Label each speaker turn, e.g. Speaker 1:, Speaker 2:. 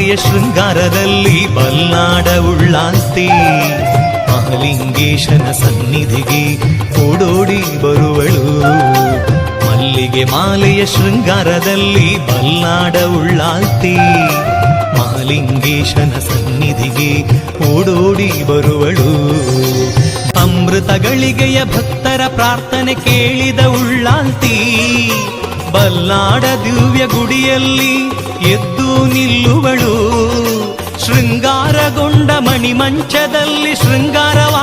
Speaker 1: ಮಾಲೆಯ ಶೃಂಗಾರದಲ್ಲಿ ಬಲ್ಲಾಡ ಉಳ್ಳಾಲ್ತಿ ಮಹಾಲಿಂಗೇಶನ ಸನ್ನಿಧಿಗೆ ಓಡೋಡಿ ಬರುವಳು. ಮಲ್ಲಿಗೆ ಮಾಲೆಯ ಶೃಂಗಾರದಲ್ಲಿ ಬಲ್ಲಾಡ ಉಳ್ಳಾಲ್ತಿ ಮಹಾಲಿಂಗೇಶನ ಸನ್ನಿಧಿಗೆ ಓಡೋಡಿ ಬರುವಳು. ಅಮೃತಗಳಿಗೆಯ ಭಕ್ತರ ಪ್ರಾರ್ಥನೆ ಕೇಳಿದ ಉಳ್ಳಾಲ್ತಿ ಬಲ್ಲಾಡ ದಿವ್ಯ ಗುಡಿಯಲ್ಲಿ ಎದ್ದು ನಿಲ್ಲುವಳು. ಶೃಂಗಾರಗೊಂಡ ಮಣಿಮಂಚದಲ್ಲಿ ಶೃಂಗಾರವ